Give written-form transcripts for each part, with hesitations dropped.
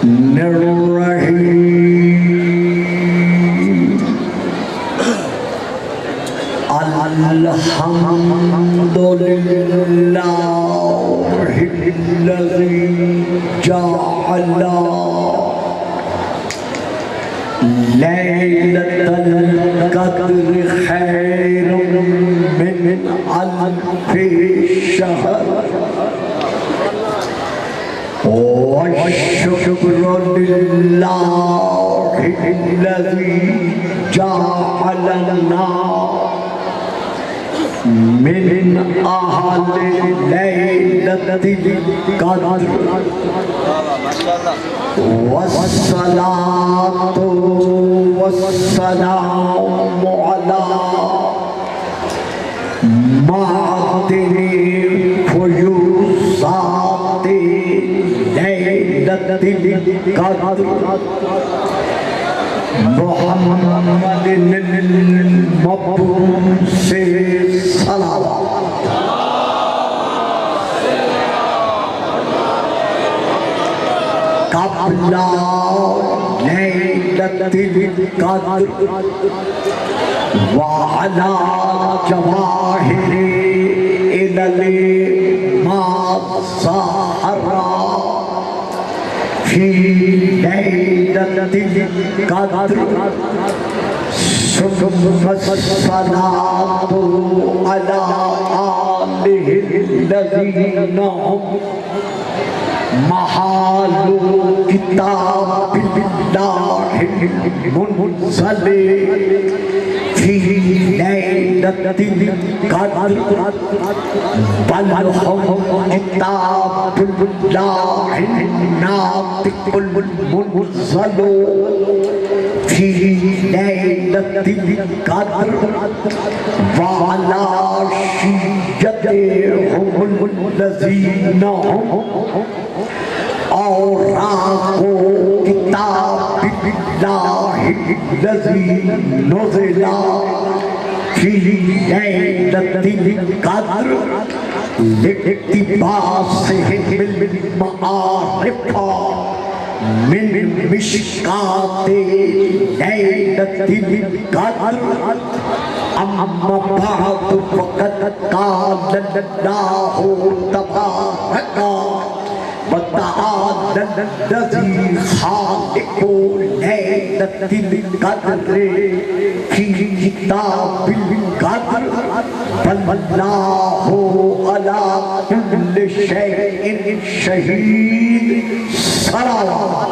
الرحيم الحمد لله الذي جعل ليلة القدر خير من ألف شهر والشكر لله الذي جعلنا من أهل ليلة القدر والصلاة والسلام على معدن فيوضات ليلة القدر محمد المبعوث صلوات قبل ليلة القدر وعلى جواهر إلى ما ظهر في ليلة القدر ثم الصلاة على آله الذين هم محال كتاب الله المنزل في ليلة القدر بل هم كتاب الله الناطق المنزل في ليلة القدر وعلى شيعتهم الذين هم أوراق كتاب الله الذي نزل في ليلة القدر لاقتباسهم المعارف من مشكاة ليلة القدر أما بعد فقد قال الله تبارك وتعالى الذي خالق ليلة القدر في كتاب القدر فالله على كل شيء شهيد صلوات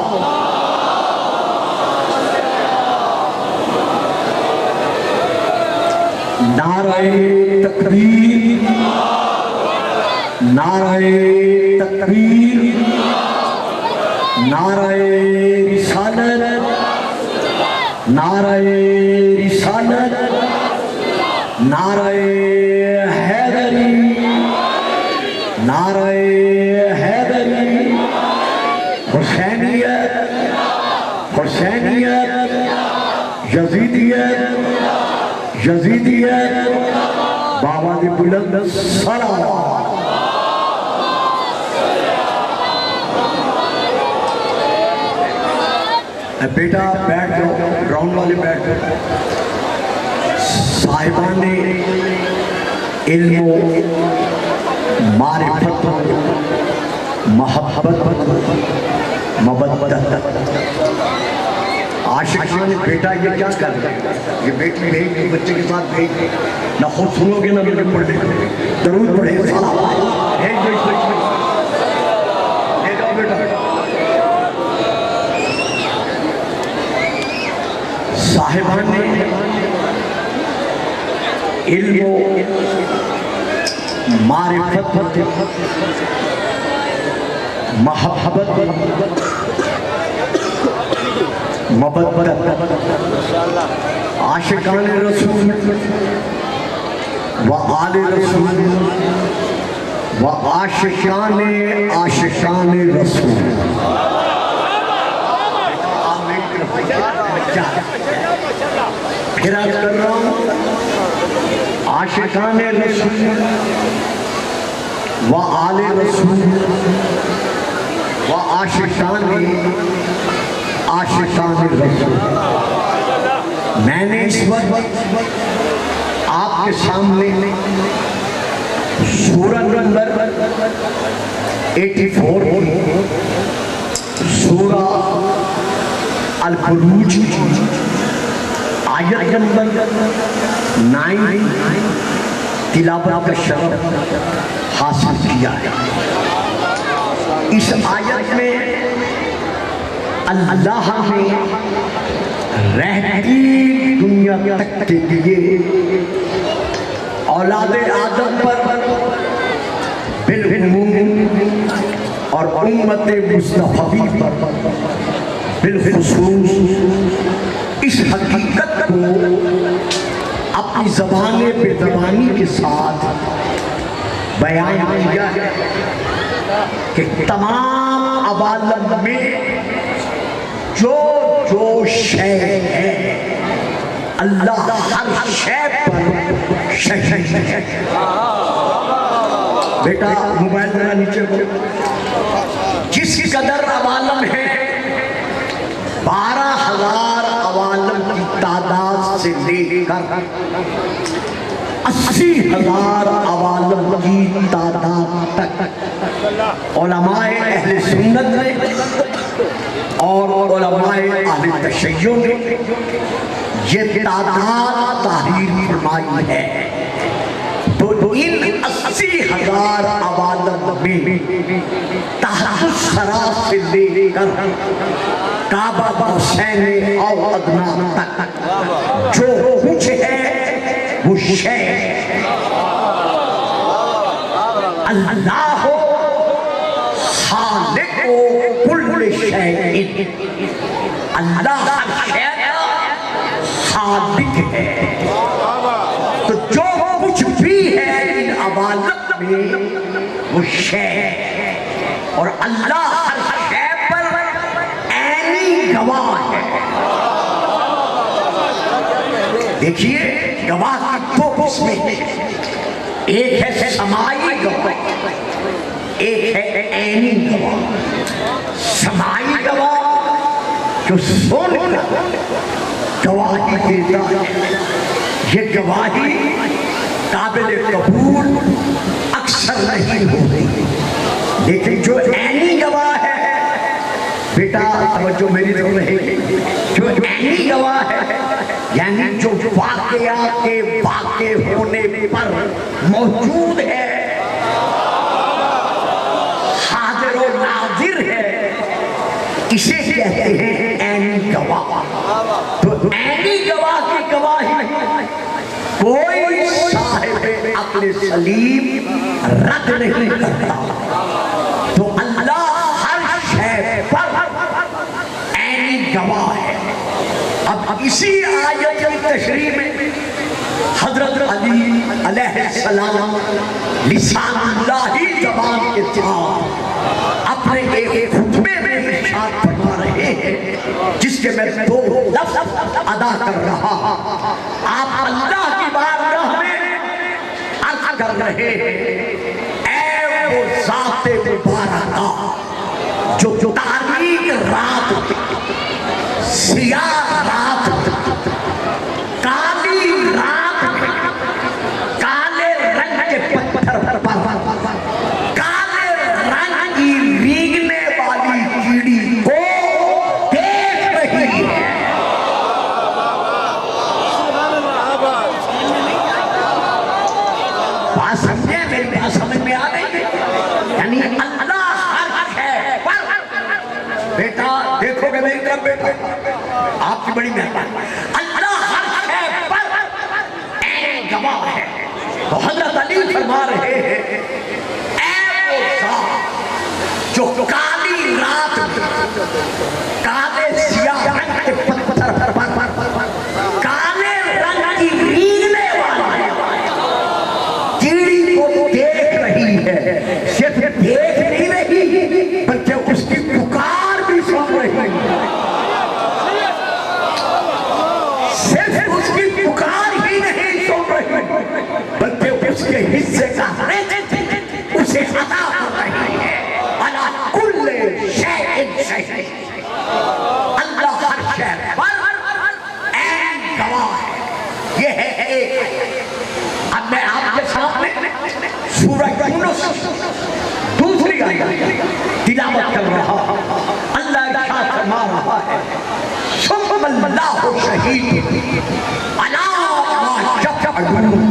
نعرہ تکبیر نعرہ تکبیر نعرہ رسالت نعرہ رسالت نعرہ حیدری نعرہ حیدری حسینیت حسینیت یزیدیت یزیدیت بابا دی بلند صلوات بیٹا بیٹھ جاؤ گراؤنڈ والے بیٹھ جاؤ صاحبان نے علم و معرفت محبت مبدت عاشقان بیٹا یہ کیا کر رہے ہیں یہ بیٹی بھیج بچے کے ساتھ بھیج نہ خود سنو گے نہ مجھے پڑھ لے درود پڑھے صلوات بھیج دو اس بچے لے جاؤ بیٹا صاحبان نے علم و معرفت محبت مبدت عاشقان رسول و آل رسول و عاشقان رسول پھر آج کر رہا ہوں عاشقان رسول و آل رسول وعاشقان رسول. میں نے اس وقت آپ کے سامنے سورہ نمبر 84 کی سورہ البروج کی آیت نمبر 9 تلاوت کا شرف حاصل کیا ہے. اس آیت میں اللہ نے رہتی دنیا تک کے لیے اولاد آدم پر بالعموم اور امت مصطفی پر بالخصوص اس حقیقت کو اپنی زبان بے زبانی کے ساتھ بیان کیا ہے کہ تمام عوالم میں جو شے ہے اللہ ہر شے پر شہید ہے. بیٹا موبائل ذرا نیچے ہو. جس قدر عوالم ہے 12,000 عوالم کی تعداد سے لے کر 80,000 عوالم کی تعداد تک علماء اہل سنت نے اور علماء اہل تشیع نے یہ تعداد تحریر فرمائی ہے. تو ان 80,000 عوالم میں تحت الثری سے لے کر کعبہ حسین اور ادنا تک جو کچھ ہے وہ شے اللہ خالق کل شیء. اللہ ہر شے خالق ہے. تو جو کچھ بھی ہے ان عوالم میں وہ شے اور اللہ ہر شے پر عینی گواہ ہے. دیکھیے گواہ کی دو قسمیں ہیں. ایک ہے سمائی گواہ ایک ہے عینی گواہ. سمائی گواہ جو سن کر گواہی دیتا ہے یہ گواہی قابل قبول اکثر نہیں ہوتی. لیکن جو عینی گواہ ہے بیٹا توجہ میری طرف رہے گی. جو عینی گواہ ہے یعنی جو واقعات کے واقع ہونے پر موجود ہے حاضر و ناظر ہے اسے کہتے ہیں عینی گواہ. تو عینی گواہ کی گواہی کوئی صاحب عقل سلیم رد نہیں کرتا. تو اللہ ہر شے پر عینی گواہ ہے. اب اسی آیت کی تشریح میں حضرت علی علیہ السلام لسان اللہی زبان کے ساتھ اپنے ایک خطبے میں ارشاد فرما رہے ہیں جس کے میں 2 لفظ ادا کر رہا. آپ اللہ کی بارگاہ میں عرض کر رہے ہیں اے وہ ذات مبارکہ جو تاریک رات سیاہ رات کالی رات کالے رنگ کے پتھر پر کالے رنگ کی ریگنے والی کیڑی کو دیکھ رہی ہے. بات سمجھے میری بات سمجھ میں آ گئی. یعنی اللہ ہر ہے پر بیٹا دیکھو گے میری طرف بیٹا آپ کی بڑی مہربانی. اللہ ہر ہے پر عین گواہ ہے. تو حضرت علی فرما رہے ہیں اے وہ ذات جو کالی رات کالے سیاہ رنگ کے پتھر کالے رنگ کی ریگنے والی کیڑی کو دیکھ رہی ہے. صرف دیکھ نہیں رہی بلکہ اس کی پکار بھی سن رہی ہے. صرف اس کی پکار ہی نہیں سن رہی بلکہ اس کے حصے کا رزق اسے عطا کر رہی ہے. علی کل شیء شہید اللہ ہر شے پر عین گواہ ہے. یہ ہے ایک. اب میں آپ کے سامنے سورہ یونس دوسری آیت تلاوت کر رہا ہوں. اللہ ارشاد فرما رہا ہے ثم اللہ شہید علی ما یفعلون.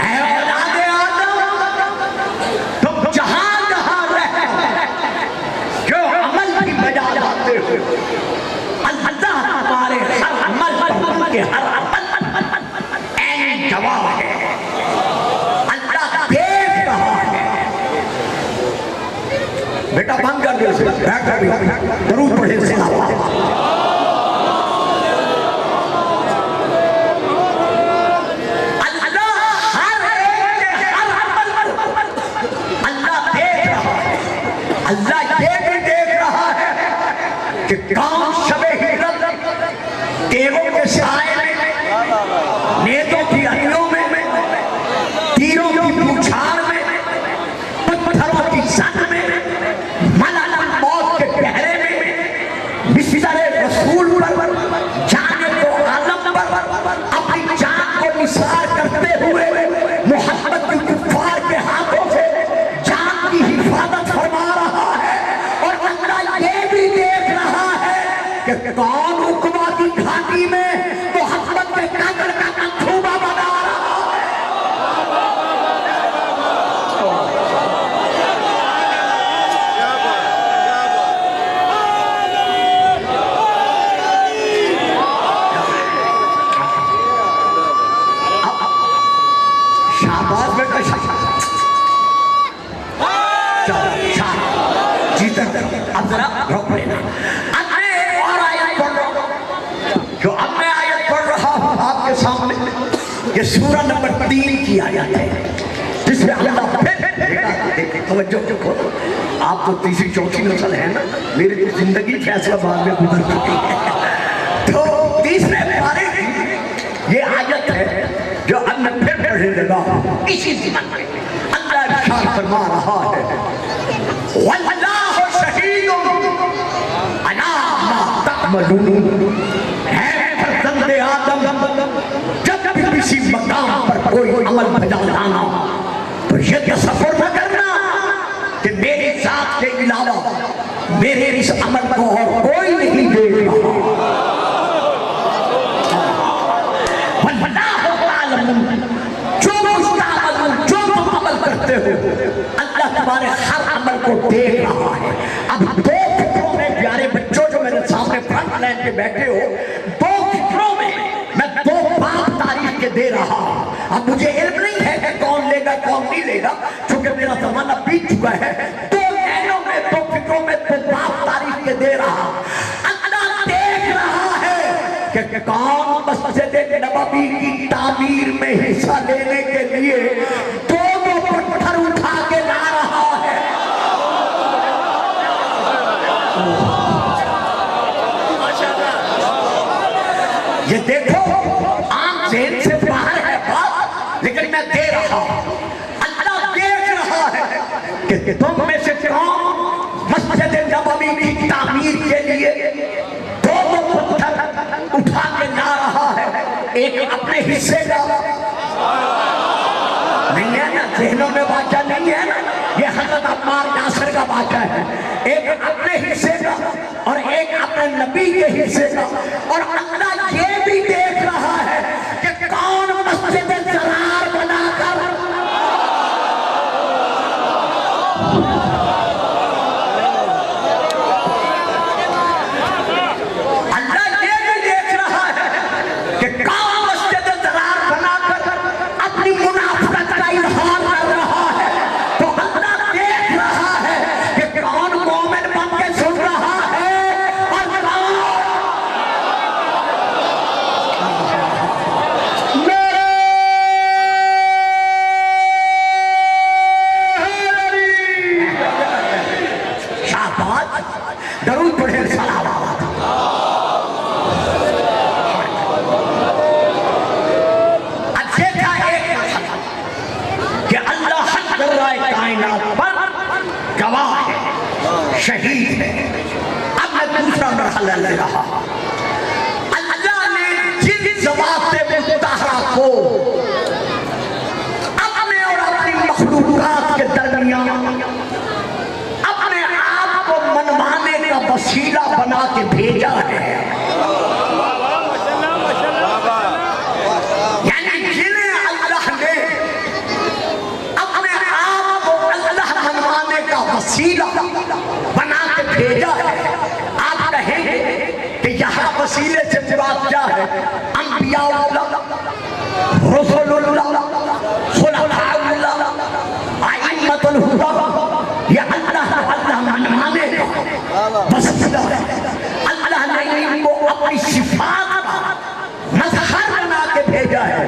اے اولاد آدم تم جہاں جہاں رہے جو عمل بھی بجا لاتے ہو اللہ تمہارے ہر عمل پر کے ہر عمل عین گواہ ہے. اللہ دیکھ رہا ہے. بیٹا بند کر دے سے بیٹھ کر درود پڑھے صلوات. اللہ یہ بھی دیکھ رہا ہے کہ کام شب ہجرت تیروں کے سائے میں نیتوں کی ہڈیوں میں تیروں کی بوچھار میں پتھروں کی زن میں ملل موت کے گہرے میں بستر رسول پر جانے کو عالم پر اپنی جان کو نثار کرتے ہوئے محمد کی کفار کے ہاتھوں سے جان کی حفاظت فرما رہا ہے. اور اللہ یہ بھی دیکھ رہا ہے کہ کون عقبہ کی گھاٹی میں محمد کے قدر کا منصوبہ بنا رہا ہے. شہباز بیٹا شہباز اب ذرا روک لینا. اب میں ایک اور آیت پڑھ رہا ہوں جو اب میں آیت پڑھ رہا ہوں آپ کے سامنے. یہ سورہ نمبر 3 کی آیت ہے جس میں اللہ پھر توجہ کرو. آپ تو تیسری چوتھی نسل ہے نا. میری تو زندگی فیصلہ باد میں گزر چکی ہے. تو تیسرے پارے کی یہ آیت ہے جو اب میں پھر پڑھنے لگا ہوں. اسی زمن میں اللہ ارشاد فرما رہا ہے واللہ شہید علی ما تعملون. ہے فرزند آدم جب بھی کسی مقام پر کوئی عمل بجا لانا تو یہ تصور نہ کرنا کہ میری ذات کے علاوہ میرے اس عمل کو اور کوئی نہیں دیکھ رہا. واللہ تعلم جو مستعمل جو تم عمل کرتے ہو اللہ تمہارے ہر عمل کو دیکھ رہا ہے. اب دو فکروں میں پیارے بچوں جو میرے سامنے فرنٹ لائن پہ بیٹھے ہو دو فکروں میں دو بات تاریخ کے دے رہا ہوں. اب مجھے علم نہیں ہے کہ کون لے گا کون نہیں لے گا چونکہ میرا زمانہ بیت چکا ہے. دو لائنوں میں دو فکروں میں دو بات تاریخ کے دے رہا ہوں. اللہ دیکھ رہا ہے کہ کون مسجد نبوی کی تعمیر میں حصہ لینے کے لیے دو پتھر اٹھا کے لا رہا ہے. یہ دیکھو عام ذہن سے باہر ہے بات لیکن میں دے رہا ہوں. اللہ دیکھ رہا ہے کہ تم میں سے کون مسجد نبوی کی تعمیر کے لیے دو پتھر اٹھا کے لا رہا ہے. ایک اپنے حصے کا نہیں ہے نا, ذہنوں میں واقعہ نہیں ہے نا. یہ حضرت عمار ناصر کا واقعہ ہے. ایک اپنے حصے کا اور ایک اپنے نبی کے حصے کا. اور اللہ یہ بھی دیکھ رہا ہے کہ کون مسجد ضرار بنا کر اللہ یہ بھی دیکھ رہا ہے کہ کون مسجد ضرار بنا کر اپنی منافقت کا اظہار کر رہا ہے. تو اللہ دیکھ رہا ہے کہ کون مومن بن کے سن رہا ہے اور شہباز درود پڑھے صلوات. کہ اللہ حق کر رہا ہے کائنات پر گواہ ہے شہید ہے. خلل رہا. اللہ نے جن ذوات مطہرہ کو اپنے اور اپنی مخلوقات کے درمیان اپنے آپ کو منوانے کا وسیلہ بنا کے بھیجا ہے. یعنی جنہیں اللہ نے اپنے آپ کو اللہ منوانے کا وسیلہ بنا کے بھیجا ہے. آپ کہیں گے کہ یہاں وسیلے سے مراد کیا ہے؟ انبیاء اللہ، رسول اللہ، خلفاء اللہ، ائمۃ الہدی، یہ اللہ منوانے کا وسیلہ ہے. اللہ نے ان کو اپنی صفات کا مظہر بنا کے بھیجا ہے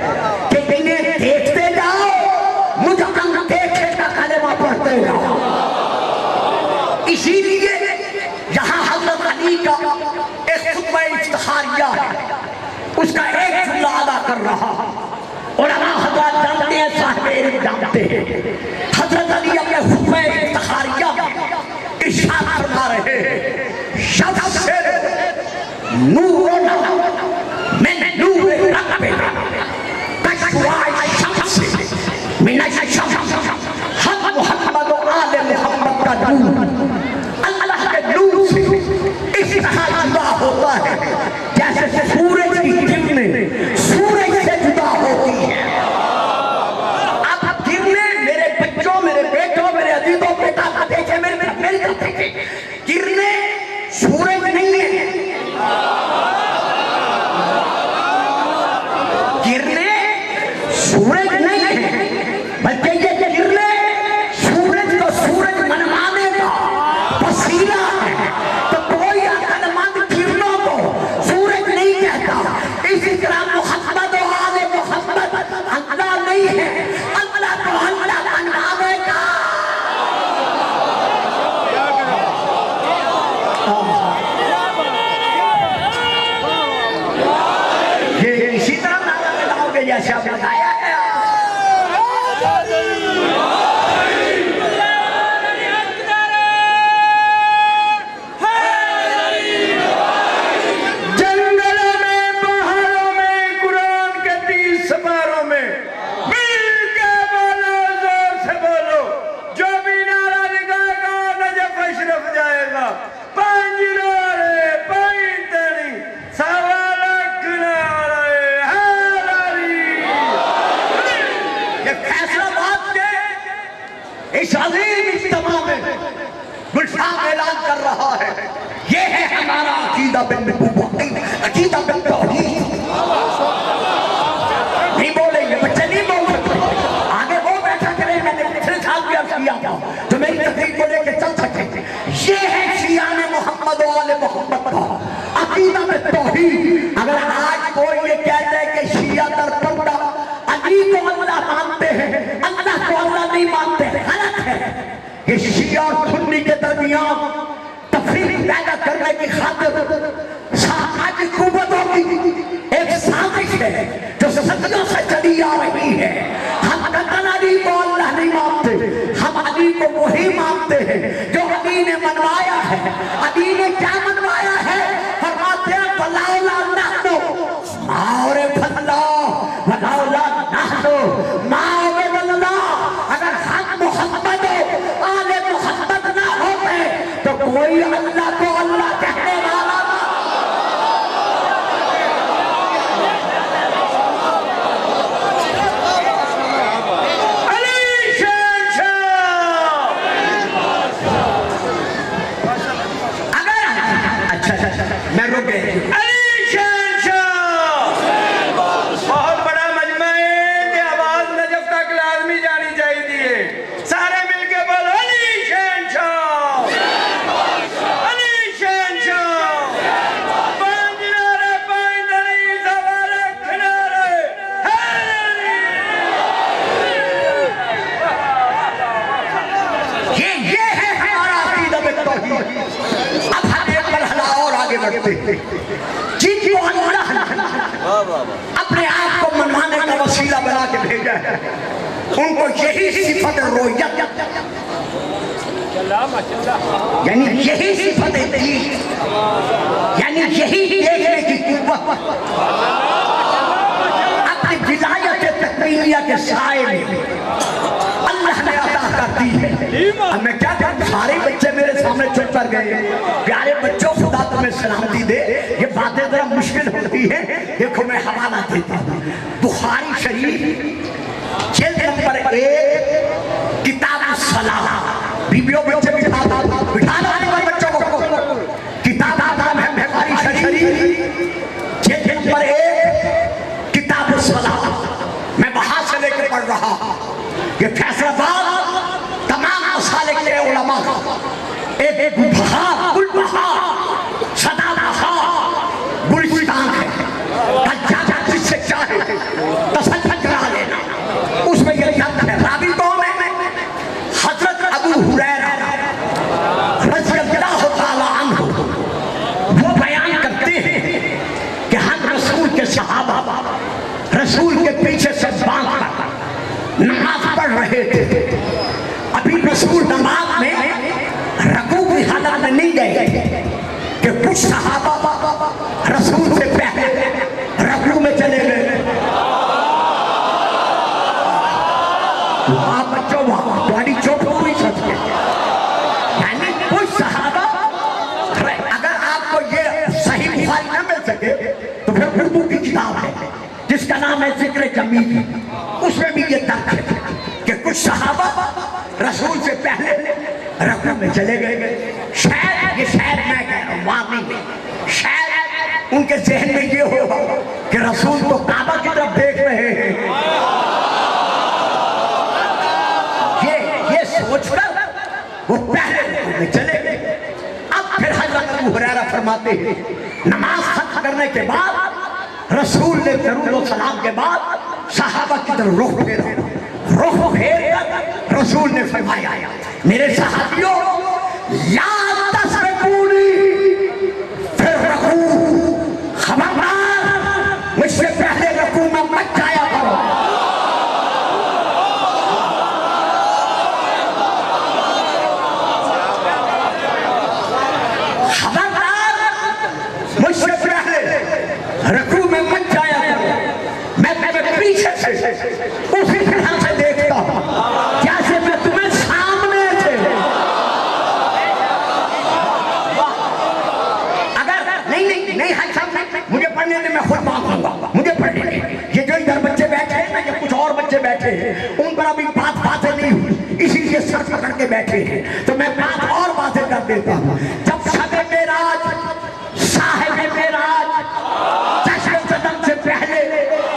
کہ انہیں دیکھتے جاؤ، مجھ کو دیکھے کا کلمہ پڑھتے جاؤ. اسی لیے یہاں حضرت علی کا ایک خطبہ افتخاریہ ہے، اس کا ایک جملہ ادا کر رہا. علماء حضرات جانتے ہیں، صاحب علم جانتے ہیں. حضرت علی اپنے خطبہ افتخاریہ میں ارشاد فرما رہے ہیں، شمسِ نورنا من نور ربنا کشوا شمس من الشمس. ہم محمد و آل محمد کا نور اللہ کے نور سے اس طرح جدا ہوتا ہے جیسے سورج کی کرنیں سورج سے جدا ہوتی ہیں. اب کرنیں میرے بچوں، میرے بیٹوں، میرے عزیزوں، بیٹا کا دیکھے، میری کا دیکھے، کرنیں سورج نہیں ہے. کرنیں سورج نہیں ہے، بلکہ یہ کرنیں سورج کو سورج منوانے کا وسیلہ ہے. تو کوئی عقل مند کرنوں کو سورج نہیں کہتا. اسی طرح محمد و آل محمد اللہ نہیں ہے، اللہ کو اللہ منوانے کا. یہ اسی طرح نعرہ لگاؤ گے جیسے آپ لگایا ہے. جنگلوں میں، پہاڑوں میں، قرآن کے 30 سپاروں میں مل کے بولو، زور سے بولو. جو بھی نعرہ لگائے گا نجف اشرف جائے گا. پانچ نعرے، پانچ تنی، سوا لاکھ نعرے حیدری. یہ فیصلہ بات کے اس عظیم اجتماع میں گلشان اعلان کر رہا ہے، یہ ہے ہمارا عقیدہ بالنبوت، عقیدہ بالتوحید. نہیں بولیں گے بچے، نہیں بول سکتے. آگے وہ بیٹھا کریں، میں نے پچھلے سال بھی عرض کیا تھا تو میری تقریر کو لے کے چل سکے. یہ ہے شیعان محمد و آل محمد کا عقیدہ بالتوحید. اگر آج کوئی یہ کہتا ہے کہ شیعہ در پردہ علی کو اللہ مانتے ہیں، اللہ کو اللہ نہیں مانتے، غلط ہے. یہ شیعہ اور سنی کے درمیان تفریق پیدا کرنے کی خاطر ساماجی قوتوں کی ایک سازش ہے جو صدیوں سے چلی آ رہی ہے. ہم قطعاً علی کو اللہ نہیں مانتے، ہم علی کو وہی مانتے ہیں جو علی نے منوایا ہے. علی نے کیا منوایا ہے؟ فرماتے ہیں وَلَوْلَا نَحْنُ مَا عُرِفَ اللَّهُ وَلَوْلَا نَحْنُ مَا عُبِدَ اللَّهُ. اگر ہم محمد و آل محمد نہ ہوتے تو کوئی اللہ کو اللہ کہنے والا نہ. علی شہنشاہ. اگر اچھا میں رک گئے. علی شہنشاہ بہت بڑا مجمع ہے، یہ آواز نجف تک لازمی جانی چاہیے. سارے مل کے بولو علی شہنشاہ، علی شہنشاہ. پانچ نعرے، پانچ دری، سوا لاکھ نعرے حیدری. یہ ہے ہمارا عقیدہ بالتوحید. اب ہم ایک مرحلہ اور آگے بڑھتے ہیں. جن کو اللہ نے اپنے آپ کو منوانے کا وسیلہ بنا کے بھیجا ہے، ان کو یہی صفت رویت، یعنی یہی صفت دین، یعنی لیکن یہی دیکھنے کی قوت اپنی ولایت تکمیلیہ کے سائے میں اللہ نے عطا کرتی ہے۔ اب میں کیا کہوں، سارے بچے میرے سامنے چپ کر گئے۔ پیارے بچوں، خدا تمہیں سلامتی دے، یہ باتیں ذرا مشکل ہوتی ہیں۔ دیکھو میں حوالہ دیتا ہوں، بخاری شریف جلد نمبر 1 کتاب الصلاۃ۔ بیبیوں بچے بٹھا دو بچوں کو، کتاب نام ہے بخاری شریف جلد نمبر 1 کتاب الصلاۃ۔ میں وہاں سے لے کے پڑھ رہا، یہ فیصلہ باد تمام مسالک کے علماء ایک بہار گل بہار سدا بہار گلستان ہے، جا جا جس سے چاہے تسلسل کرا لینا۔ اس میں یہ لفظ ہے، راوی کون ہے؟ حضرت ابو ہریرہ رضی اللہ تعالی عنہ، وہ بیان کرتے ہیں کہ ہم رسول کے صحابہ رسول کے پیچھے سے باندھ کر نماز پڑھ رہے تھے۔ ابھی رسول نماز میں رکوع کی حالت میں نہیں گئے تھے کہ کچھ صحابہ رسول سے پہلے رکوع میں چلے گئے۔ وہاں بچوں وہاں بڑی چوٹ ہوئی سچ کے، یعنی کچھ صحابہ، اگر آپ کو یہ صحیح بخاری نہ مل سکے تو پھر اردو کی کتاب ہے جس کا نام ہے ذکر جمیل، اس میں بھی یہ درج ہے کہ کچھ صحابہ رسول سے پہلے رکوع میں چلے گئے۔ شاید یہ شاید میں کہہ رہا ہوں، وارننگ، شاید ان کے ذہن میں یہ ہوگا کہ رسول تو کعبہ کی طرف دیکھ رہے ہیں، یہ سوچ کر وہ پہلے رکوع میں چلے گئے۔ اب پھر حضرت ابو ہریرہ فرماتے ہیں، نماز ختم کرنے کے بعد رسول نے درود و سلام کے بعد صحابہ کی طرف رخ پھیر کر رسول نے فرمایا، میرے صحابیوں، لا تسبقونی فی الرکوع، خبردار مجھ سے پہلے رکوع میں مت جایا کرو۔ خبردار مجھ سے پہلے رکوع میں مت جایا کرو۔ میں پیچھے سے اسی طرح سے دیکھتا ہوں جیسے میں تمہیں سامنے تھے۔ اگر نہیں مجھے پڑھنے میں میں خود بات ہوں گا، مجھے پڑھنے میں یہ جو ادھر بچے بیٹھے ہیں نا، یہ کچھ اور بچے بیٹھے ہیں، ان پر ابھی باتیں نہیں ہوئی، اسی لیے سر پکڑ کے بیٹھے ہیں، تو میں بات اور باتیں کر دیتا ہوں۔ جب شب معراج، صاحب معراج جشن قدم سے پہلے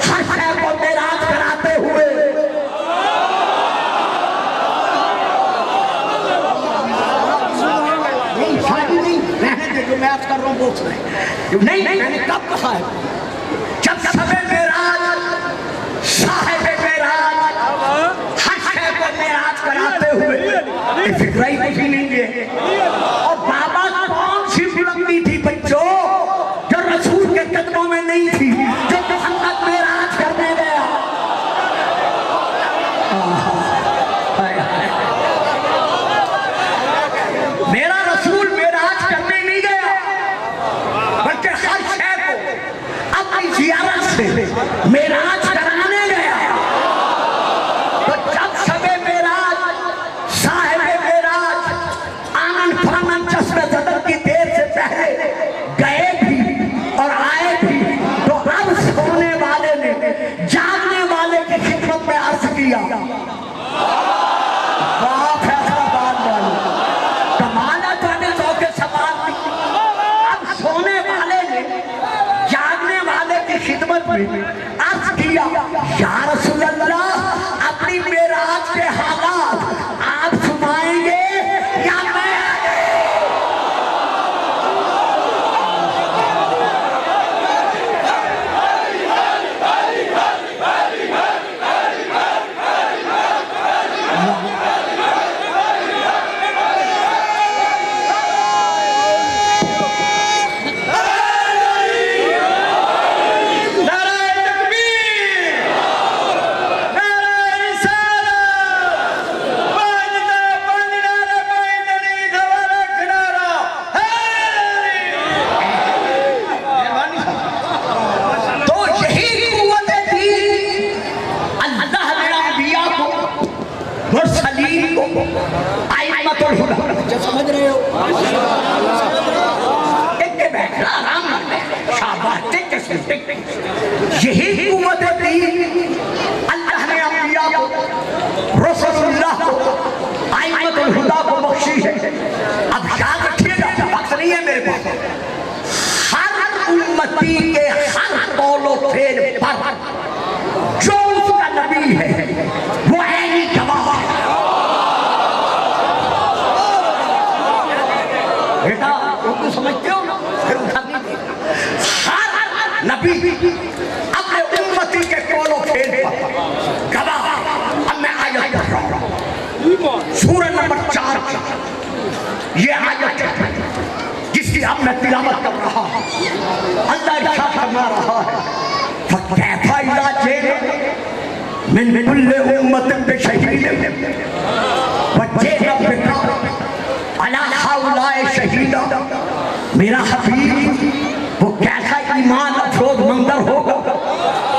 ہر شے کو معراج کراتے ہوئے جو میں آپ کر رہا ہوں وہ سنیں، نہیں میں نے کب کہا ہے، جب شب معراج، صاحب معراج ہر شے کو معراج کراتے ہوئے، فکرہ ہی کچھ نہیں ہے۔ اور بابا کون سی بلندی تھی بچوں جو رسول کے قدموں میں نہیں تھی، جو محمد معراج کرنے گیا۔ میرا رسول معراج کرنے نہیں گیا، بلکہ ہر شے کو اپنی زیارت سے معراج کرانے گیا۔ تو جب شب معراج، صاحب معراج آنن فانن چشم زدر کی دیر سے پہلے گئے بھی اور آئے بھی، تو اب سونے والے نے جاگنے والے کی خدمت میں عرض کیا، واہ فیصلہ باد والے، کمال ہے تو نے ذوق سوال دی۔ اب سونے والے نے جاگنے والے کی خدمت میں عرض کیا، یا رسول اللہ، اپنی معراج کے حالات آپ سنائیں گے یا میں؟ یہی حکومت دین اللہ نے انبیاء کو، رسول اللہ کو، ائمۃ الہدیٰ کو بخشی ہے۔ اب یاد رکھیے گا، وقت نہیں ہے میرے پاس، ہر امتی کے ہر قول و فعل پر جو اس کا نبی ہے وہ عینی گواہ ہے۔ بیٹا اردو سمجھتے ہو نا، پھر اٹھا دیجیے۔ ہر نبی اپنے امتی کے قول و فعل پر گواہ۔ اب میں آیت پڑھ رہا ہوں، سورہ نمبر 4 کی یہ آیت ہے جس کی اب میں تلاوت کر رہا ہوں۔ اللہ ارشاد فرما رہا ہے، فَكَيْفَ إِذَا جِئْنَا مِن كُلِّ أُمَّةٍ بِشَهِيدٍ وَجِئْنَا بِكَ عَلَىٰ هَؤُلَاءِ شَهِيدًا۔ میرا حبیب وہ کیسا ایمان افروز منظر ہوگا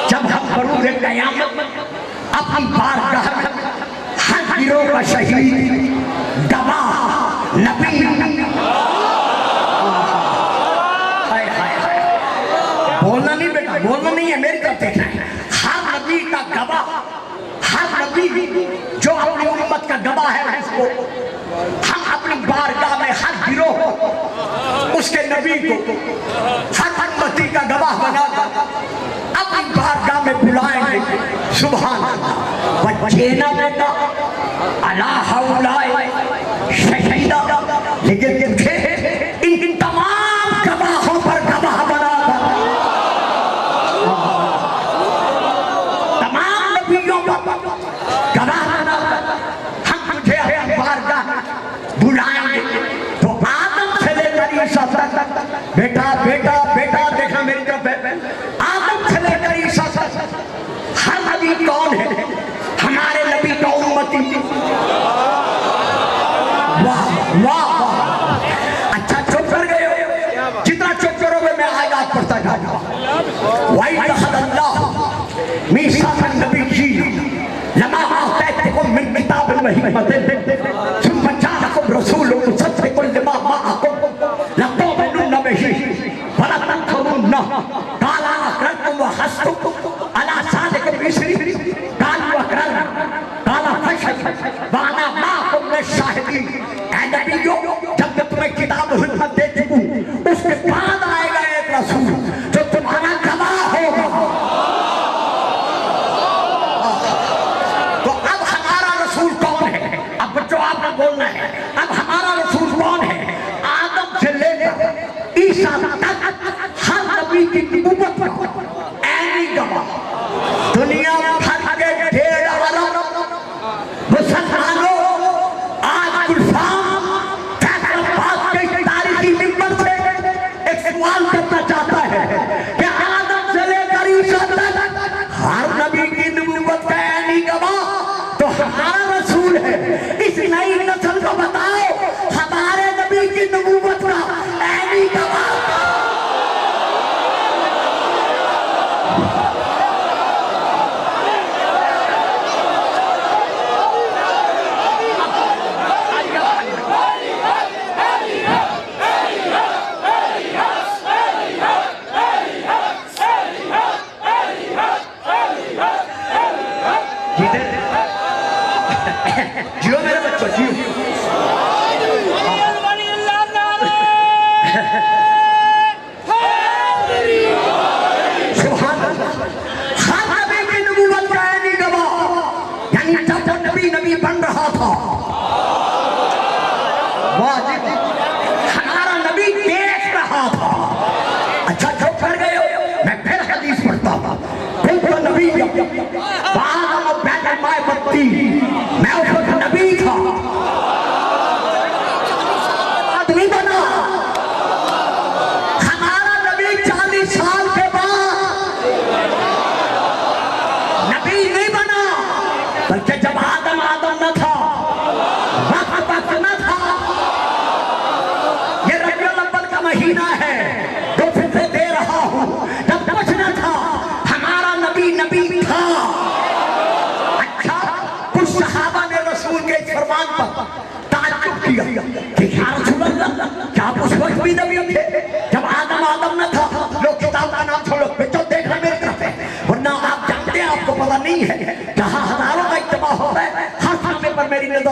جب ہم بروز قیامت اپنی بارگاہ ہر گروہ کا شہید، گواہ، نبی، بولنا نہیں بیٹا، بولنا نہیں ہے، میری طرف دیکھنا ہے۔ ہر نبی کا گواہ، ہر نبی جو اپنی امت کا گواہ ہے، اس کو ہم اپنی بارگاہ میں ہر گروہ اس کے نبی کو ہر امتی کا گواہ بنا کر اپنی بارگاہ میں بلائیں گے۔ سبحان اللہ، وَجِئْنَا بِكَ عَلَىٰ هَؤُلَاءِ شَهِيدًا۔ لیکن تجھے ان تمام گواہوں پر گواہ بنا کر، تمام نبیوں پر گواہ بنا کر ہم تجھے اپنی بارگاہ بلائیں گے۔ تو آدم سے لے کر عیسیٰ تک، بیٹا بیٹا بیٹا دیکھا میری طرف ہے، آدم سے لے کر عیسیٰ تک ہر نبی کون ہے؟ ہمارے نبی کا امتی۔ واہ واہ، اچھا چپ کر گئے ہو، جتنا چپ کرو گے میں آیات پڑھتا جاؤں گا۔ وَإِذَا اللَّهُ مِيثَاقَ النَّبِيِّينَ لَمَا آتَيْتُكُم مِّن كِتَابٍ وَحِكْمَةٍ ثُمَّ جَاءَكُمْ رَسُولٌ مُصَدِّقٌ لِّمَا مَعَكُمْ لَتُؤْمِنُنَّ بِهِ وَلَتَنصُرُنَّهُ قَالَ أَقْرَرْتُمْ وَأَخَذْتُمْ عَلَىٰ ذَٰلِكُمْ إِصْرِي قَالُوا أَقْرَرْنَا قَالَ فَاشْهَدُوا وَأَنَا مَعَكُمْ مِنَ الشَّاهِدِينَ۔ اے نبیوں، جب میں تمہیں کتاب و حکمت دے چکوں، اس کے بعد آئے گا ایک رسول جو تمہارا گواہ ہوگا۔ تو اب ہمارا رسول کون ہے؟ اب بچوں آپ نے بولنا ہے، اب ہمارا رسول کون ہے؟ آدم سے لے کر عیسیٰ تک ہر نبی کی نبوت کا عینی گواہ۔ دنیا بھر کے 1.5 ارب مسلمانوں آج گلفام فیصل آباد کے تاریخی ممبر سے ایک سوال کرنا چاہتا ہے کہ آدم سے لے کر عیسیٰ تک ہر نبی کی نبوت کا عینی گواہ تو ہمارا رسول ہے۔ اس نئی نسل کو بتاؤ ہمارے نبی کی نبوت کا عینی گواہ۔ جیو میرے بچوں، جیو۔ سبحان اللہ، ہر نبی کی نبوت کا عینی گواہ، یعنی جب وہ نبی بن رہا تھا، واجب ہمارا نبی دیکھ رہا تھا۔ اچھا چپ کر گئے ہو، میں پھر حدیث پڑھتا ہوں۔ تو نبی بعد بین الماء والطین، میں اس وقت نبی تھا، آدمی بنا۔ ہمارا نبی 40 سال کے بعد نبی نہیں بنا، بلکہ جب آدم نہ تھا، وقت نہ تھا، یہ ربیع الاول کا مہینہ ہے، دو فطرے دے رہا ہوں، جب کچھ نہ تھا ہمارا نبی تھا۔ اچھا، کچھ صحابہ نے رسول کے فرمان پر تعجب کیا کہ یا رسول اللہ، کیا آپ اس وقت بھی نبی تھے جب آدم نہ تھا؟ لوگ کتاب کا نام چھوڑو،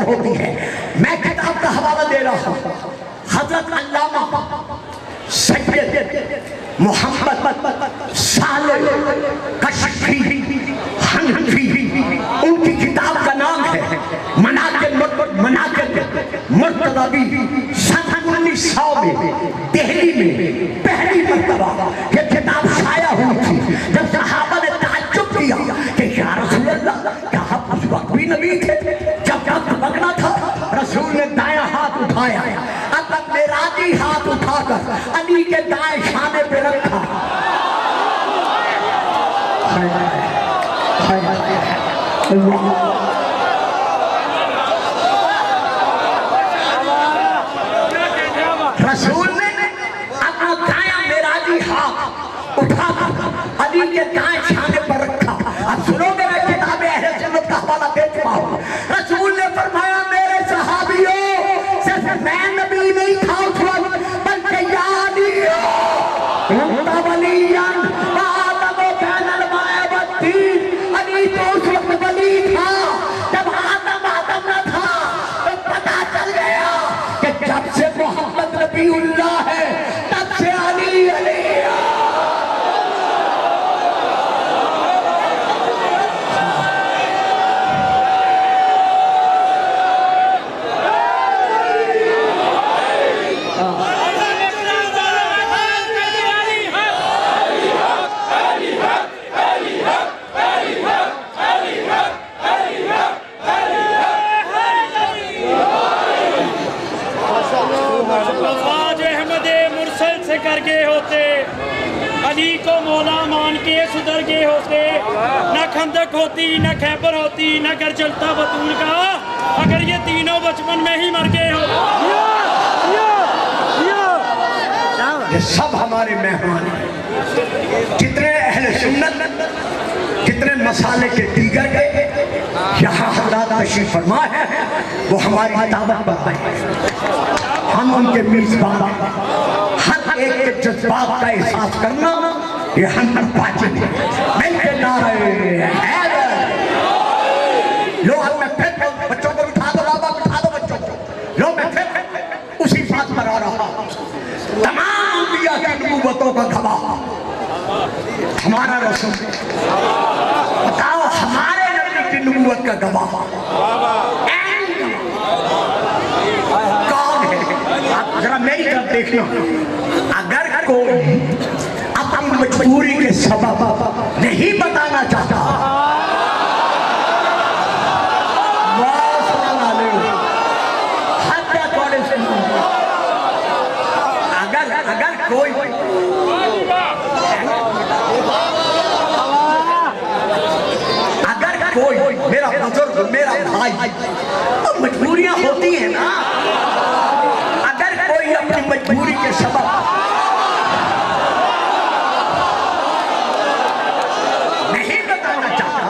پر ہوتی ہے. میں کتاب کا حوالہ دے رہا ہوں. حضرت علامہ سید محمد صالح کشفی حنفی، ان کی کتاب کا نام ہے مناقب مرتضوی. سن 1900 میں دہلی میں پہلی مرتبہ یہ کتاب شائع ہوئی تھی. جب صحابہ نے تعجب کیا کہ یا رسول اللہ، کیا آپ اس وقت بھی نبی تھے جب وقت پکڑا تھا؟ رسول نے دائیں ہاتھ اٹھایا، اب معراجی ہاتھ اٹھا کر علی کے دائیں شانے پہ رکھا. رسول نے اپنا دائیں معراجی ہاتھ اٹھا کر علی کے دائیں شانے پر رکھا. اب سنو گے میں کتاب اہل سنت کا حوالہ دے چکا ہوں. رسول نے فرمایا میرے صحابیوں، صرف میں نبی نہیں تھا اس وقت، بلکہ یا علیو انت ولیاً وآدم بین الماء والطین. علی تو اس وقت ولی تھا جب آدم نہ تھا. تو پتا چل گیا کہ جب سے محمد نبی اللہ ہے تب سے علی علی. علی کو مولا مان کے سدھر گئے ہوتے، نہ خندق ہوتی، نہ خیبر ہوتی، نہ گھر چلتا بطول کا، اگر یہ تینوں بچپن میں ہی مر گئے ہو. یہ سب ہمارے مہمان ہیں. کتنے اہل سنت، کتنے مسالے کے دیگر کے یہاں حضرات تشریف فرما ہے، وہ ہماری دعوت پر آئے. ہم ان کے میزبان، ہر ایک کے جذبات کا احساس کرنا یہ ہم پر واجب ہے. مل کے نعرہ حیدر. لو ہم میں پھر بچوں کو بٹھا دو، بابا بٹھا دو بچوں کو. لو میں پھر اسی بات پر آ رہا. تمام انبیاء کی نبوتوں کا گواہ ہمارا رسول. بتاؤ ہمارے نبی کی نبوت کا گواہ کون ہے؟ آپ ذرا میری طرف دیکھنا. اگر کوئی اپنی مجبوری کے سبب نہیں بتانا چاہتا، اگر کوئی میرا بزرگ، میرا بھائی، مجبوریاں ہوتی ہیں نا. اگر کوئی اپنی مجبوری کے سبب نہیں بتانا چاہتا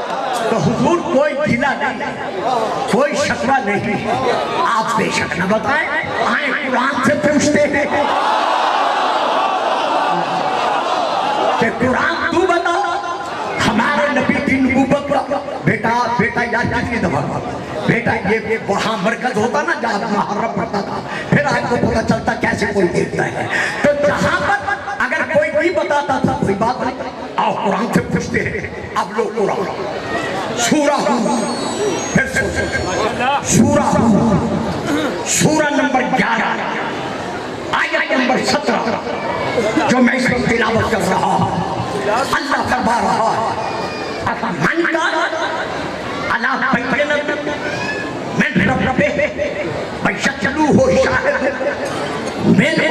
تو حضور کوئی گلہ نہیں، کوئی شکوہ نہیں. آپ بے شک نہ بتائیں، آئیں قرآن سے پوچھتے ہیں کہ قرآن تو بتا ہمارے نبی کی نبوت کا. بیٹا یاد کتنی دفعہ بیٹا یہ وہاں مرکز ہوتا نا جہاں محرم پڑھتا تھا، پھر آپ کو پتہ چلتا کیسے کوئی دیکھتا ہے. تو جہاں پر اگر کوئی نہیں بتاتا تھا کوئی بات نہیں، آؤ قرآن سے پوچھتے ہیں. اب لوگ قرآن سورہ پھر سورہ نمبر 11 آیت نمبر 17 جو میں اس وقت تلاوت کر رہا ہوں. اللہ فرما رہا ہے من کان علی بینۃ من ربہ فیتلوہ شاہد منہ.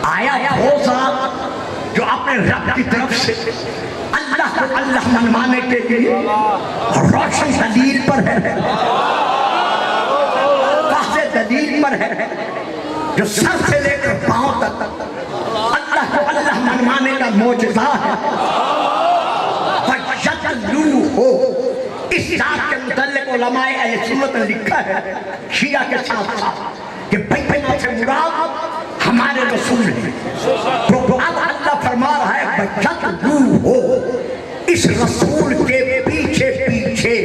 آیا وہ ذات جو اپنے رب کی طرف سے اللہ کو اللہ منوانے کے لیے روشن دلیل پر ہے، واضح دلیل پر ہے، جو سر سے لے کر پاؤں تک اللہ کو اللہ منوانے کا معجزہ ہے. اس ذات کے متعلق علماء اہل سنت نے لکھا ہے شیعہ کے ساتھ ساتھ کہ بینہ سے مراد ہمارے رسول ہیں. تو اب اللہ فرما رہا ہے بجتلوہ، اس رسول کے پیچھے پیچھے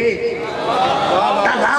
تلا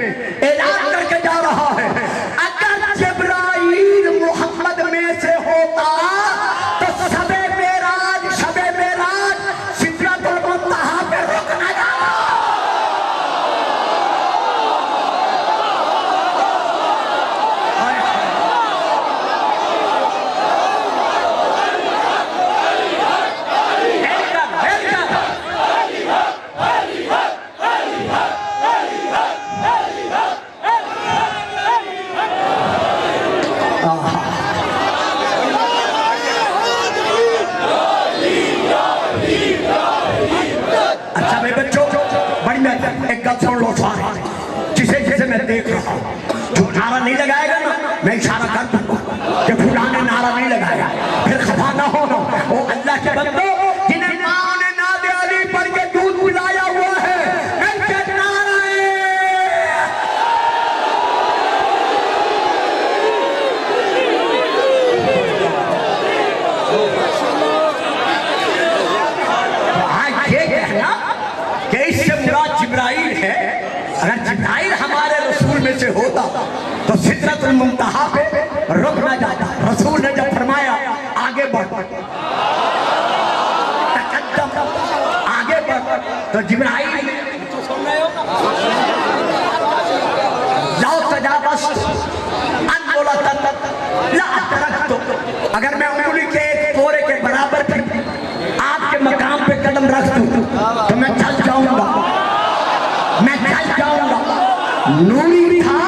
اعلان کر کے جا رہا ہے اگر جبرائیل محمد میں سے ہوتا تو شب معراج سدرۃ المنتہا پہ رک نہ جاتا۔ اچھا میرے بچوں بڑی میں ایک گل سن لو سارے، جسے میں دیکھ رہا ہوں جو نعرہ نہیں لگائے گا نا میں اشارہ کر دوں گا کہ فلاں نے نعرہ نہیں لگایا، پھر خفا نہ ہونا۔ وہ اللہ کے بندو جنہیں ماں نے ناد علی پڑھ کے دودھ پلایا ہوا ہے ان کے نعرہ کہ اس سے مراد جبرائیل ہے۔ اگر جبرائیل ہمارے رسول میں سے ہوتا تو سدرۃ المنتہا پہ رک نہ جاتا۔ رسول نے جب فرمایا آگے بڑھ تقدم، آگے بڑھ، تو جبرائیل لاؤ تجاوزت ان ملتت لا ادرکت، اگر میں انگلی کے ایک پورے کے برابر بھی آپ کے مقام پہ قدم رکھ دوں تو میں چل جاؤں گا، میں چل جاؤں گا۔ نوری تھا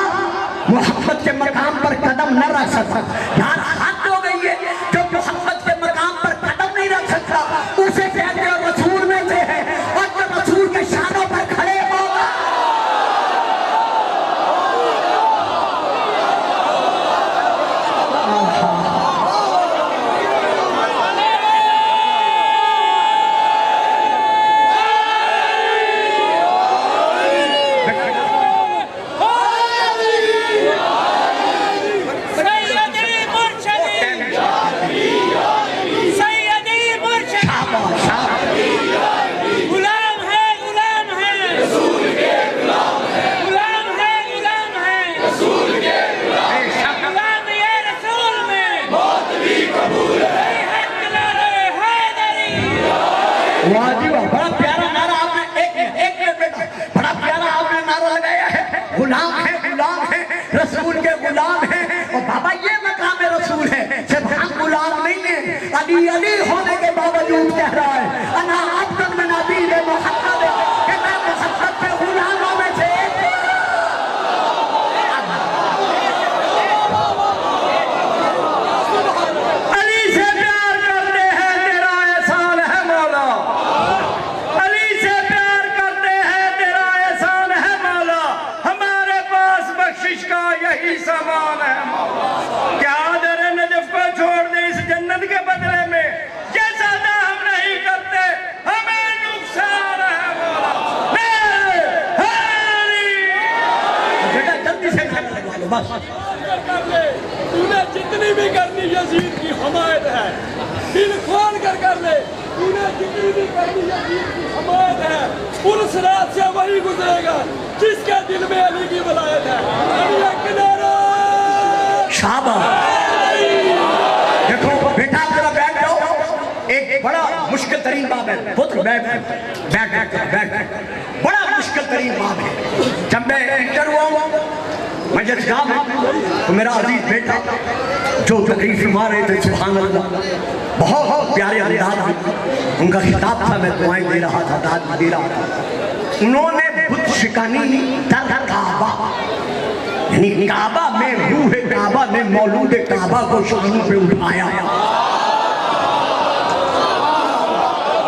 محمد کے مقام پر قدم نہ رکھ سکتا، یہاں حد ہو گئی ہے جو محمد کے مقام پر قدم نہیں رکھ سکتا اسے کہتے ہیں رسول میں سے ہے، اور جو رسول کے شانوں پر کھڑے ہوگا بڑا پیارا نعرہ آپ نے ایک بیٹا بڑا پیارا آپ نے نعرہ لگایا ہے، غلام ہے رسول کے غلام ہیں۔ اور بابا یہ مقام رسول ہے، صرف ہم غلام نہیں ہیں، علی ہونے کے باوجود کہہ رہا ہے انا عبد من عبید محمد، کہ میں محمد کے غلاموں میں سے ایک علی سے پیار کرتے ہیں تیرا احسان ہے مولا، علی سے پیار کرتے ہیں تیرا احسان ہے مولا، ہمارے پاس بخشش کا یہی سامان ہے مولا۔ کیا در نجف کو چھوڑ دے اس جنت کے بدلے میں، یہ سادہ ہم نہیں کرتے، ہمیں نقصان ہے مولا۔ بیٹا جلدی سے کھانا لگوا لو بس۔ تو نے جتنی بھی کرنی یزید کی حمایت ہے، دل کھول کر لے، تو نے جتنی بھی کرنی یزید کی حمایت ہے، پل صراط سے وہی گزرے گا جس کے دل میں علی کی ولایت ہے۔ علی اکبر شاباش۔ دیکھو بیٹا ذرا بیٹھ جاؤ، ایک بڑا مشکل ترین باب ہے، پتر بیٹھ، بڑا مشکل ترین باب ہے۔ جب میں انٹر ہوا ہوں مجلس گاہ میں تو میرا عزیز بیٹا جو تقریر فرما رہے تھے سبحان اللہ، بہت پیارے انداز میں ان کا خطاب تھا، میں دعائیں دے رہا تھا، داد دے رہا تھا۔ انہوں نے بت شکنی در کعبہ، یعنی کعبہ میں روح کعبہ نے مولود کعبہ کو شانوں پہ اٹھایا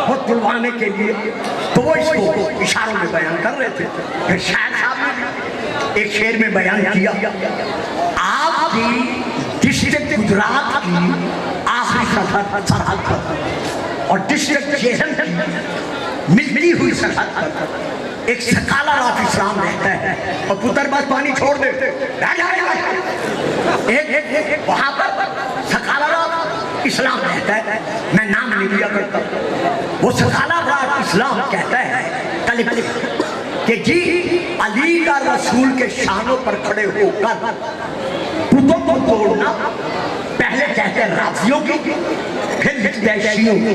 بت بلوانے کے لیے، تو وہ اس کو اشاروں میں بیان کر رہے تھے۔ پھر شاعر صاحب نے ایک شعر میں بیان کیا، آپ کی ڈسٹرکٹ گجرات کی آخری سرحد پر اور ڈسٹرکٹ چیہن کی ملتی ہوئی سرحد پر ایک سکالر آف اسلام رہتا ہے، اور پتر بس پانی چھوڑ دے ایک وہاں پر سکالر آف اسلام رہتا ہے، میں نام نہیں لیا کرتا، وہ سکالر آف اسلام کہتا ہے کہ جی علی کا رسول کے شانوں پر کھڑے ہو کر بتوں کو توڑنا، پہلے کہتے ہیں رافضیوں کی، پھر لکھتے ہیں شیعوں کی.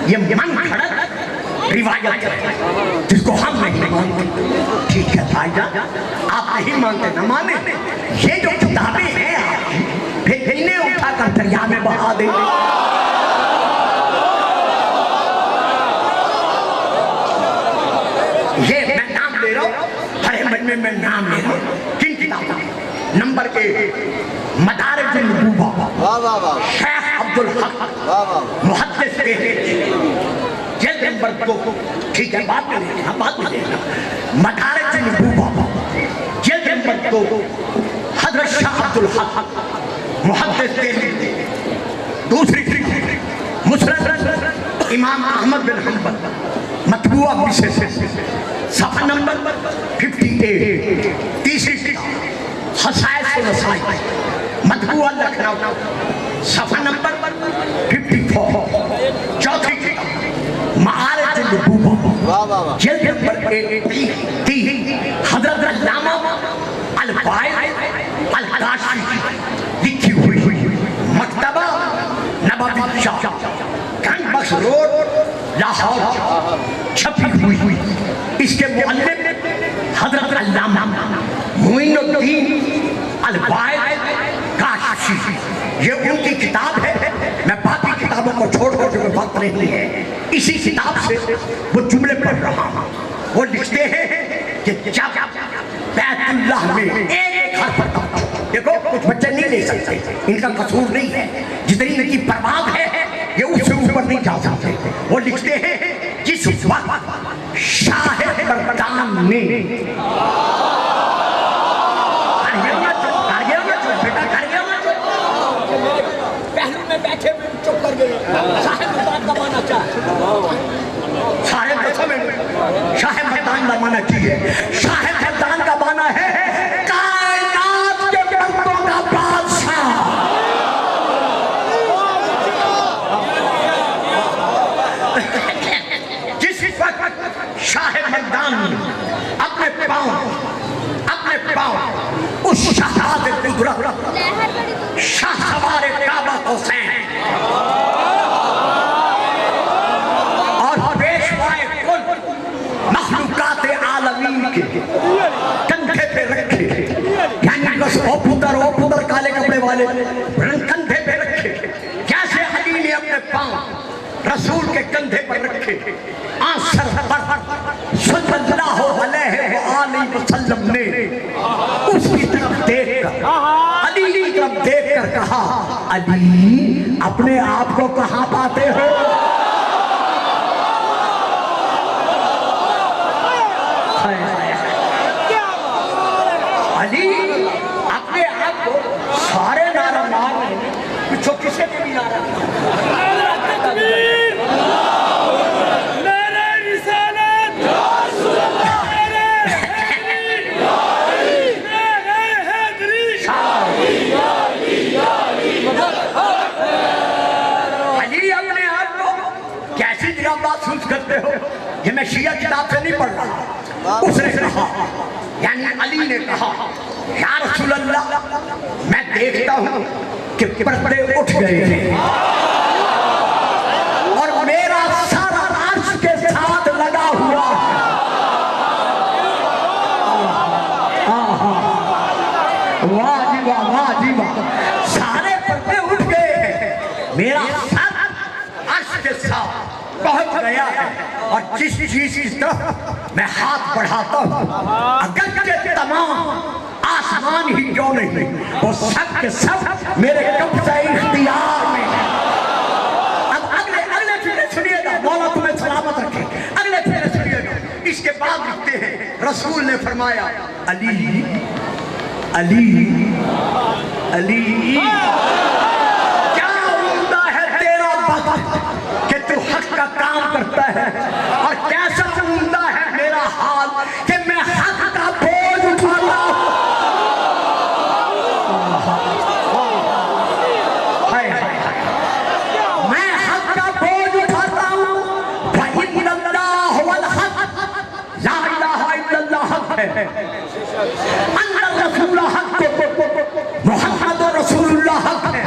یہ من گھڑت روایت ہے جس کو ہم نہیں مانتے. ٹھیک ہے بھائی جان، آپ نہیں مانتے نہ مانے. یہ جو کتابیں ہیں آپ کی، پھر انہیں اٹھا کر دریا میں بہا دیں گے. یہ میں نام لے رہا ہوں، ہر مجمع میں نام لے رہا ہوں. کن کتابیں؟ نمبر 1 مدارج النبوہ، شیخ عبدالحق محدث دہلوی. جلد نمبر 2، ٹھیک ہے بعد میں لینا، بعد میں لینا. مدارج النبوہ جلد نمبر 2، حضرت شاہ عبدالحق محدث دہلوی. دوسری مسند امام احمد بن حنبل مطبوعہ مسز صفحہ نمبر 58. تیسری خصائص النسائی مطبوعہ لکھنؤ صفحہ نمبر 54. چوتھی معارج النبوہ جلد نمبر 3 حضرت علامہ الفائز الکاشی لکھی ہوئی مکتبہ نبوی شاہ گنج بخش روڈ لاہور چھپی ہوئی. اس کے مؤلف حضرت علامہ معین الدین الفائز کاشی. یہ ان کی کتاب ہے. میں باقی کتابوں کو چھوڑ کر جو وقت نہیں ہے، اسی کتاب سے وہ جملے پڑھ رہا ہوں. وہ لکھتے ہیں کہ جب بیت اللہ میں ایک حرف کا، دیکھو کچھ بچے نہیں لے سکتے، ان کا قصور نہیں ہے، جتنی ان کی پرواز ہے یہ اس سے اوپر نہیں جا سکتے. وہ لکھتے ہیں جس وقت شاہ مردان نے پہلو میں بیٹھے ہوئے چپ کر گئے، شاہ مردان کا معنی کیا ہے؟ سارے بچوں میں شاہ مردان کا معنی کی ہے. شاہ مردان کا معنی ہے کائنات کے مردوں کا بادشاہ. جس وقت شاہ مردان اپنے پاؤں اس شہزادے قدرت شاہ سوار کعبہ حسین اور پیشوائے کل مخلوقات عالمین کے کندھے پہ رکھے، یعنی بس او پتر کالے کپڑے والے کندھے پہ رکھے، جیسے علی نے اپنے پاؤں رسول کے کندھے پر رکھے. آنسر پر صلی اللہ علیہ وآلہ وسلم نے اس کی طرف دیکھ کر، علی کی طرف دیکھ کر کہا، علی اپنے آپ کو کہاں پاتے ہو؟ علی اپنے آپ کو سارے نعرہ مار رہے ہیں، پچھو کسے کے بھی نعرہ محسوس کرتے ہو؟ یہ میں شیعہ کتاب سے نہیں پڑھ رہا. اس نے کہا، یعنی علی نے کہا، یا رسول اللہ میں دیکھتا ہوں کہ پردے اٹھ گئے ہیں اور میرا سارا عرش کے ساتھ لگا ہوا ہے. واہ جی واہ، واہ جی واہ، سارے پردے اٹھ گئے ہیں، میرا سر عرش کے ساتھ پہنچ گیا ہے، اور جس چیز کی طرف میں ہاتھ بڑھاتا ہوں اگرچہ تمام آسمان ہی کیوں نہیں، وہ سب کے سب میرے قبضہ اختیار میں ہے. اب اگلے پھیرے سنیے گا، مولا تمہیں سلامت رکھے. اگلے پھیرے سنیے گا. اس کے بعد لکھتے ہیں رسول نے فرمایا، علی علی علی کیا عمدہ ہے تیرا بخت کہ تو حق کا کام کرتا ہے، اور کیسا عمدہ ہے میرا حال کہ میں حق کا بوجھ اٹھاتا ہوں. میں حق کا بوجھ اٹھاتا ہوں. وَإِنَّ اللَّهَ هُوَ الْحَقُّ لَا إِلَٰهَ إِلَّا ہے ان الرسول حق محمد رسول اللہ حق ہے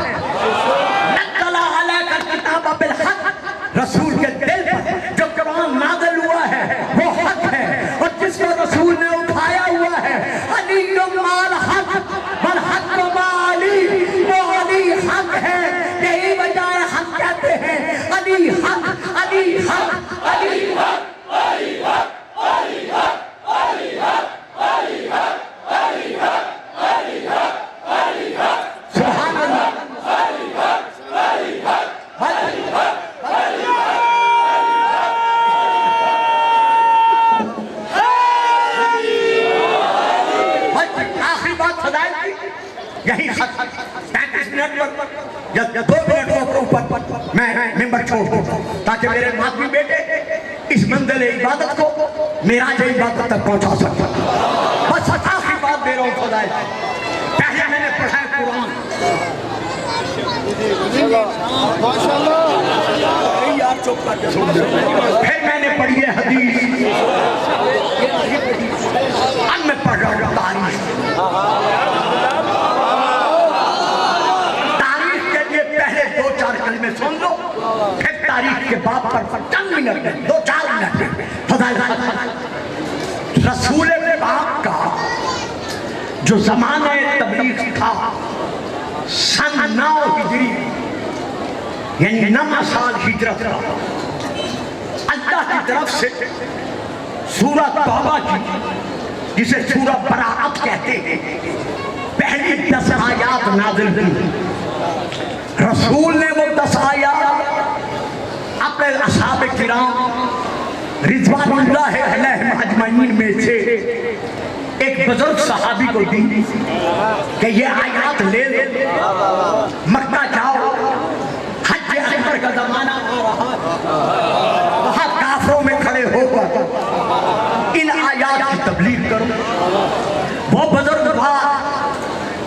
نزل علیک الکتاب بالحق رسول کے دل پر جو قرآن نازل ہوا ہے وہ حق ہے اور جس کو رسول نے اٹھایا ہوا ہے علی مال حق والحق ما علی وہ علی حق ہے یہی وجہ ہے ہم کہتے ہیں علی حق علی حق علی حق علی حق علی حق علی حق علی حق علی حق علی حق علی حق سبحان اللہ علی حق علی حق علی حق علی حق آخری بات فضائل کی یہی خط 35 منٹ پر یا 2 منٹ کے اوپر میں ممبر چھوڑ دوں تاکہ میرے مادری بیٹے اس منزل عبادت کو معراج عبادت تک پہنچا سکتا بس آخری بات دے رہا ہوں فضائل پہلے میں نے پڑھا ہے قرآن پھر میں نے پڑھی ہے حدیث اب میں پڑھ رہا ہوں تاریخ کے لیے پہلے 2-4 کلمے سن لو پھر تاریخ کے باب پر چند منٹ میں 2-4 منٹ میں فضائل رسول پاک کا جو زمانہ تبلیغ تھا سن 9 ہجری یعنی 9 سال ہجرت کا اللہ کی طرف سے سورہ توبہ کی جسے سورہ براءت کہتے ہیں پہلی 10 آیات نازل ہوئی رسول نے وہ 10 آیات اپنے اصحاب کرام رضوان اللہ علیہ اجمعین میں سے ایک بزرگ صحابی کو دی کہ یہ آیات لے لے مکہ جاؤ حج اکبر کا زمانہ ہو رہا وہاں کافروں میں کھڑے ہو کر ان آیات کی تبلیغ کرو وہ بزرگ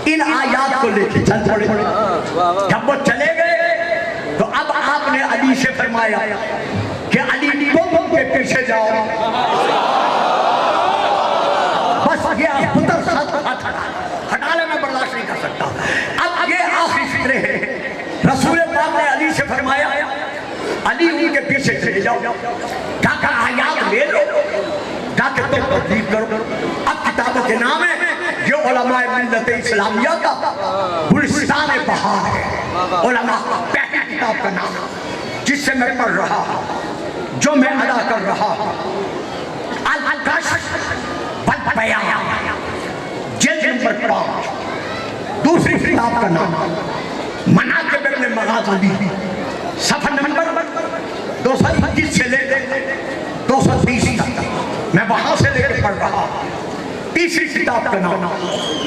ان آیات کو لے کے چل پڑے جب وہ چلے گئے تو اب آپ نے علی سے فرمایا کہ علی تم کے پیچھے جاؤ بس یہ پتر ساتھ ہٹا لے میں برداشت نہیں کر سکتا اب یہ آخری فکرے ہیں رسول پاک نے علی سے فرمایا علی ان کے پیچھے چلے جاؤ جا کر آیات لے لو جا کے تم تبلیغ کرو اب کتابوں کے نام ہے یہ علماء ملت اسلامیہ کا گلستان بہار ہے علماء پہلی کتاب کا نام جس سے میں پڑھ رہا جو میں ادا کر رہا الکشف والبیان جلد نمبر 5 دوسری کتاب کا نام مناقب ابن مغازی صفحہ نمبر 221 سے لے 230 تک میں وہاں سے لے کے پڑھ رہا تیسری کتاب کا نام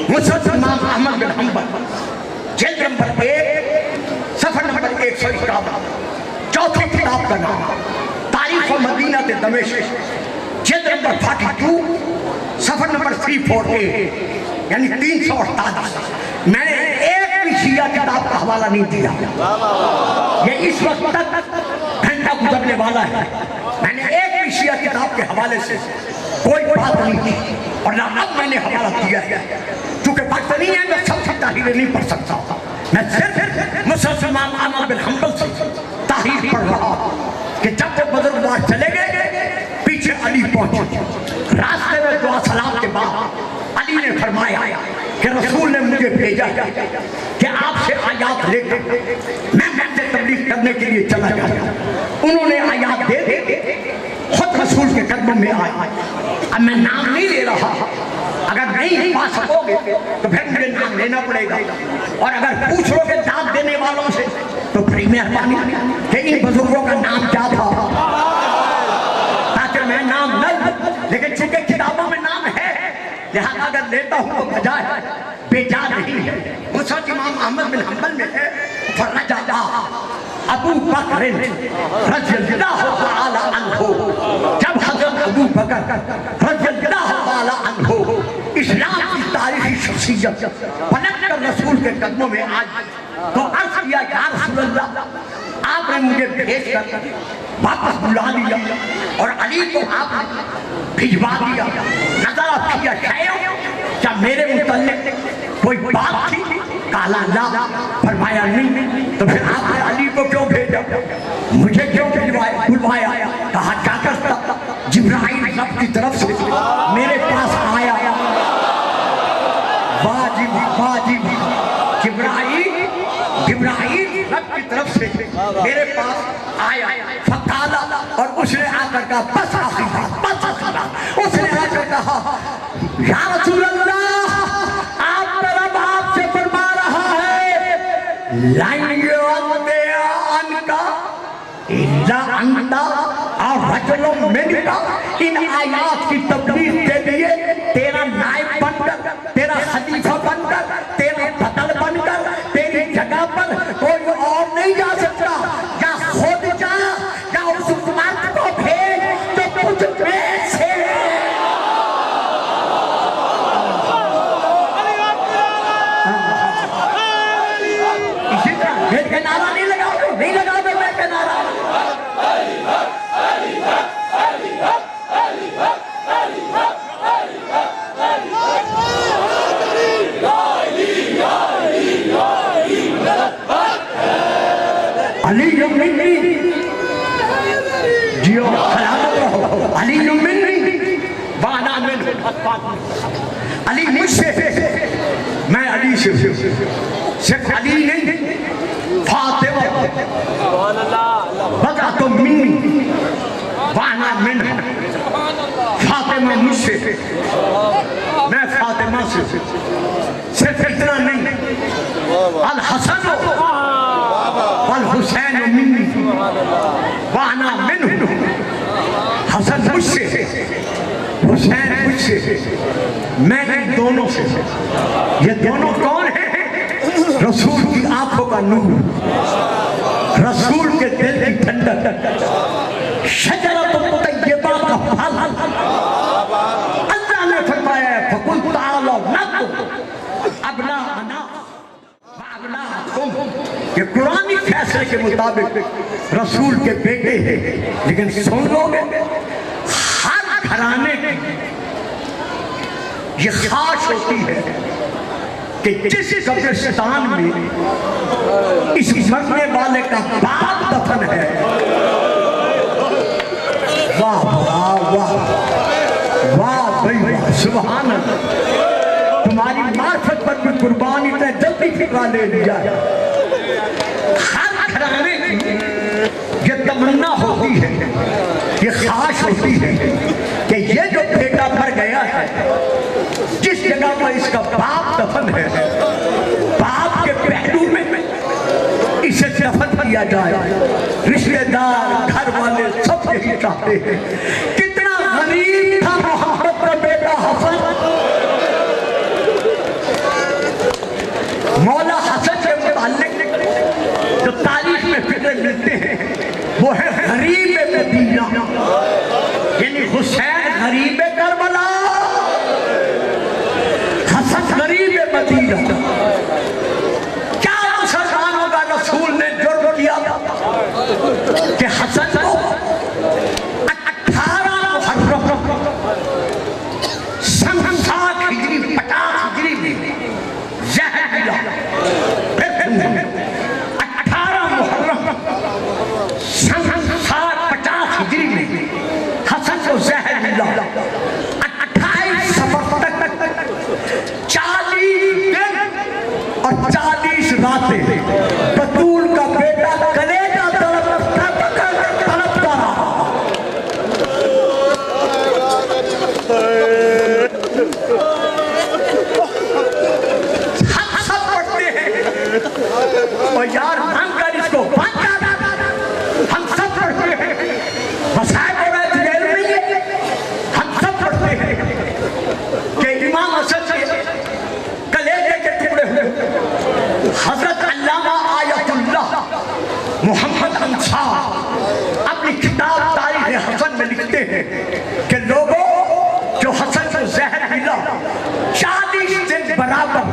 مسند امام احمد بن حنبل جلد نمبر 1 صفحہ نمبر 151 چوتھی کتاب کا نام تاریخ مدینہ دمشق جلد نمبر 42 صفحہ نمبر 348 یعنی 348 میں نے ایک بھی شیعہ کتاب کا حوالہ نہیں دیا یہ اس وقت تک گھنٹہ گزرنے والا ہے میں نے ایک بھی شیعہ کتاب کے حوالے سے کوئی بات نہیں کی اور نہ اب میں نے حوالہ دیا ہے چونکہ وقت نہیں ہے میں سب سے تحریریں نہیں پڑھ سکتا میں صرف مسند امام احمد بن حنبل سے تحریر پڑھ رہا کہ جب وہ بزرگوار چلے گئے پیچھے علی پہنچے راستے میں دعا سلام کے بعد علی نے فرمایا کہ رسول نے مجھے بھیجا کہ آپ سے آیات لے کر میں سے تبلیغ کرنے کے لیے چلا گیا انہوں نے آیات دے دے خود رسول کے قدموں میں آئے اب میں نام نہیں لے رہا اگر نہیں پا سکو گے تو پھر مجھے نام لینا پڑے گا اور اگر پوچھ لو گے داد دینے والوں سے تو بڑی مہربانی کہ ان بزرگوں کا نام کیا تھا تاکہ میں نام نہ لوں لیکن چونکہ کتابوں میں نام ہے لہذا اگر لیتا ہوں تو بجائے بے جا نہیں ہے مسند امام احمد بن حنبل میں ہے فرجع ابو بکر رضی اللہ تعالی عنہ جب حضرت ابو بکر رضی اللہ تعالی عنہ اسلام کی تاریخی شخصیت پلٹ کر رسول کے قدموں میں آئی تو عرض کیا یا رسول اللہ آپ نے مجھے بھیج کر واپس بلا لیا اور علی کو آپ نے بھجوا دیا. نظر کیا کیا میرے متعلق کوئی بات تھی؟ کالا لا، فرمایا نہیں. تو پھر آپ نے علی کو کیوں بھیجا؟ مجھے کیوں بلوایا؟ کہا کیا کرتا؟ جبرائیل رب کی طرف سے میرے پاس آیا. واجب جبرائیل رب کی طرف سے میرے پاس آیا. فقالا، اور اس نے آ کر کہا بس آخری بات. اس نے آ کر کہا یا رسول اللہ، آپ کا رب آپ سے فرما رہا ہے لَن يُعْطِيَ عَنْكَ إِلَّا أَنْتَ اور رجل منك. ان آیات کی تبلیغ کے لیے تیرا نائب بن کر، تیرا خلیفہ بن کر، تیرا بدل بن کر تیری جگہ پر کوئی اور نہیں جا سکتا. یا خود جا یا اس حکومت کو بھیج تو کچھ میں سے. اسی طرح بھیج کے نعرہ نہیں لگاؤ گے، نہیں لگاؤ گے میں کے نعرہ. علی منی، جیو خلافت رہو. علی منی وانا منہ. علی مجھ سے، میں علی سے. صرف علی نہیں، فاطمہ بضعۃ منی وانا منہ. فاطمہ مجھ سے، میں فاطمہ سے. صرف اتنا نہیں، الحسن والحسین منی وانا منہ. حسن مجھ سے، حسین مجھ سے، میں ان دونوں سے. یہ دونوں کون ہیں؟ رسول کی آنکھوں کا نور، رسول کے دل کی ٹھنڈک، شجرۃ طیبہ کا پھل. اللہ نے فرمایا فَقُلْ تَعَالَوْا نَدْعُ أَبْنَاءَنَا وَأَبْنَاءَكُمْ. یہ قرآنی فیصلے کے مطابق رسول کے بیٹے ہیں. لیکن سن لو گے، ہر گھرانے کی یہ خواہش ہوتی ہے کہ جس قبرستان میں اس مرنے والے کا باپ دفن ہے، واہ واہ واہ واہ بھائی واہ، سبحان اللہ. تمہاری معرفت پر بھی قربانی نے جلدی فکرہ لے لیا. ہر گھرانے کی یہ تمنا ہوتی ہے، یہ خواہش ہوتی ہے کہ یہ جو بیٹا مر گیا ہے، جس جگہ پر اس کا باپ دفن ہے، باپ کے پہلو میں اسے دفن کیا جائے. رشتہ دار، گھر والے سب یہی چاہتے ہیں. کتنا غریب تھا محمد کا بیٹا حسن. مولا حسن کے متعلق جو تاریخ میں فکر ملتے ہیں وہ ہے غریب مدینہ، یعنی حسین غریب کربلا، حسن غریب مدینہ. کیا مسلمانوں کا رسول نے جرم کیا کہ حسن کو 18 محرم سن 60 ہجری 50 ہجری میں زہر ملا. 18 محرم سن 50 ہجری میں حسن کو زہر ملا. 28 سفر تک 40 دن اور 40 راتیں بطول کا بیٹا کلیجہ تڑپتا رہا. ہم سب پڑھتے ہیں اور یار بھنگ کر اس کو بھنگ کر. ہم سب پڑھتے ہیں مسائل اور اعتدال میں. ہم سب پڑھتے ہیں کہ امام حسن کے کلیجے کے ٹکڑے ہوئے. حضرت علامہ آیت اللہ محمد انصار اپنی کتاب تاریخ حسن میں لکھتے ہیں کہ لوگوں جو حسن کو زہر ملا 40 دن برابر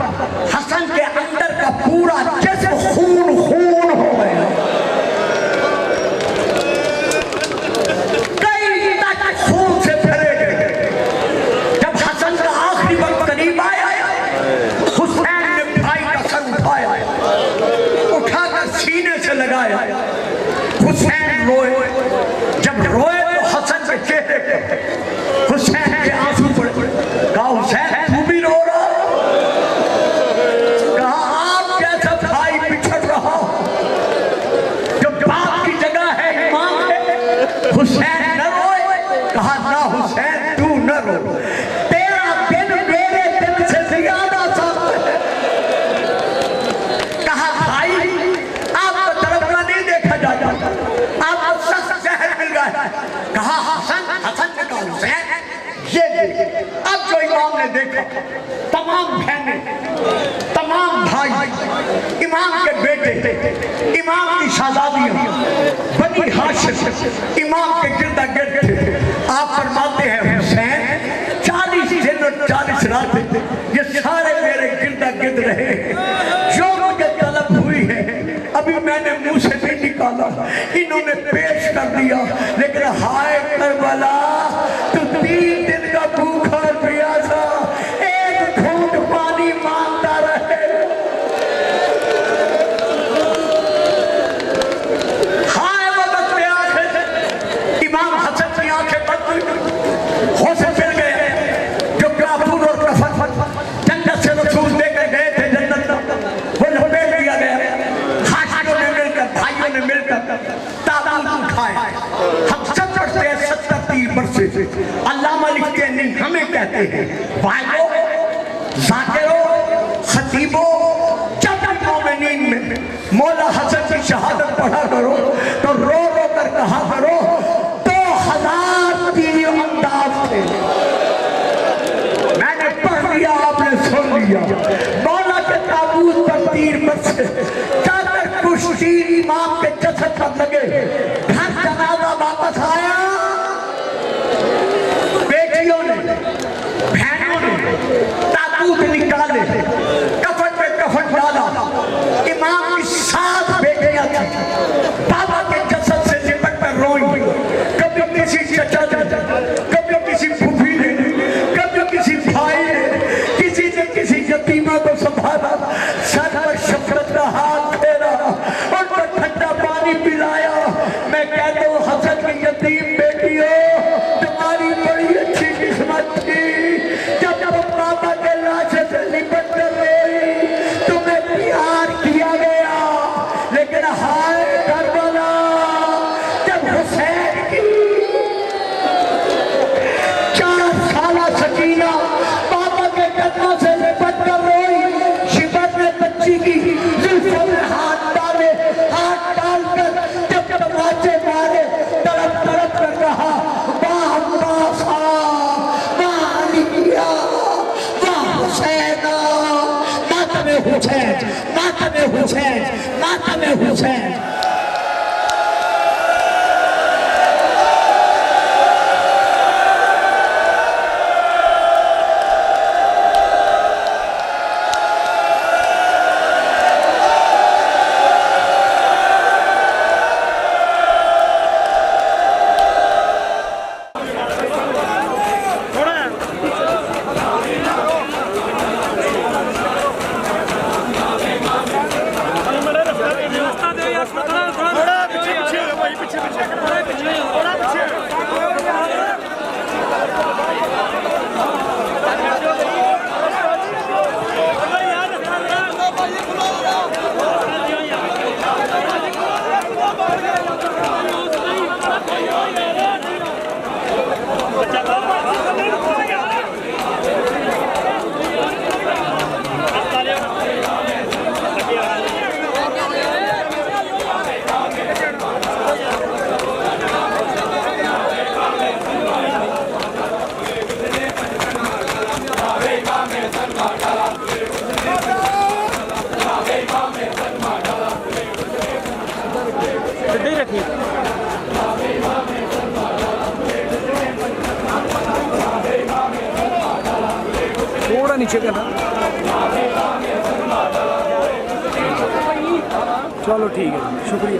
حسن کے اندر کا پورا جسم خون خون ہو گیا. حسین نہ روئے، کہا نہ حسین تو نہ رو، تیرا دل میرے دل سے زیادہ سخت ہے۔ کہا بھائی آپ کو طرف نہ نہیں دیکھا جاتا، آپ کو سخت زہر مل گیا۔ کہا حسن نے کہا حسین یہ دیکھ، اب جو امام نے دیکھا تمام بہنیں، تمام بھائی، امام کے بیٹے، امام کی شہزادیاں، بنی ہاشم امام کے گردہ گرد تھے۔ آپ فرماتے ہیں حسین 40 دن اور 40 راتیں یہ سارے میرے گردہ گرد رہے، جو مجھے طلب ہوئی ہے ابھی میں نے منہ سے نہیں نکالا، انہوں نے پیش کر دیا، لیکن ہائے کربلا تو 3 دن کا بھوکا اور پیاسا ایک گھونٹ پانی مانگتا رہے۔ ہائے وقت میں آنکھیں، امام حسن کی آنکھیں بند ہوئی، ہوش مل گئے، جو کافور اور کفن جنت سے رسول دے کر گئے تھے جنت وہ لپیٹ دیا گیا، حاشیوں نے مل کر بھائیوں نے مل کر تابوت اٹھایا۔ ہم سب پڑھتے ہیں 70 برسے، علامہ لکھتے ہیں نہیں ہمیں کہتے ہیں بھائیو، ذاکرو، خطیبو، جب مومنین میں مولا حسن کی شہادت پڑھا کرو تو رو رو کر کہا کرو 2000 تیر انداز تھے، میں نے پڑھ لیا آپ نے سن لیا، مولا کے تابوت پر تیر برسے، چادر کش تیر امام کے جسد پر لگے، گھر جنازہ واپس آیا، بیٹیوں نے، بہنوں نے تابوت نکالے، کفن پہ کفن ڈالا، امام کی 7 بیٹیاں تھیں، بابا کے جسد سے لپٹ کر روئیں، کبھی کسی چچا نے، کبھی کسی پھوپھی نے، کبھی کسی بھائی نے، کسی نے کسی یتیمہ کو سنبھالا، سر پر شفقت کا ہاتھ پھیرا، ان کو ٹھنڈا پانی پلایا۔ میں کہتا ہوں حسن کی یتیم بیٹیوں تمہاری بڑی اچھی قسمت تھی، جب تم بابا کے لاشے سے لپٹ کر روئی، تمہیں پیار کیا گیا، لیکن ہائے کربلا جب حسین کی 4 سالہ سکینہ بابا کے قدموں سے لپٹ کر روئی، شبر نے بچی کی زلفوں میں ہاتھ ڈالے، ہاتھ ڈال کر جب تماچے مارے، تڑپ تڑپ کر کہا واہ عباسا، واہ علیہ، واہ حسینہ، ماتم حسین، ماتم حسین، ماتم حسین۔ تھوڑا نیچے کرنا، چلو ٹھیک ہے، شکریہ۔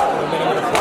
Gracias.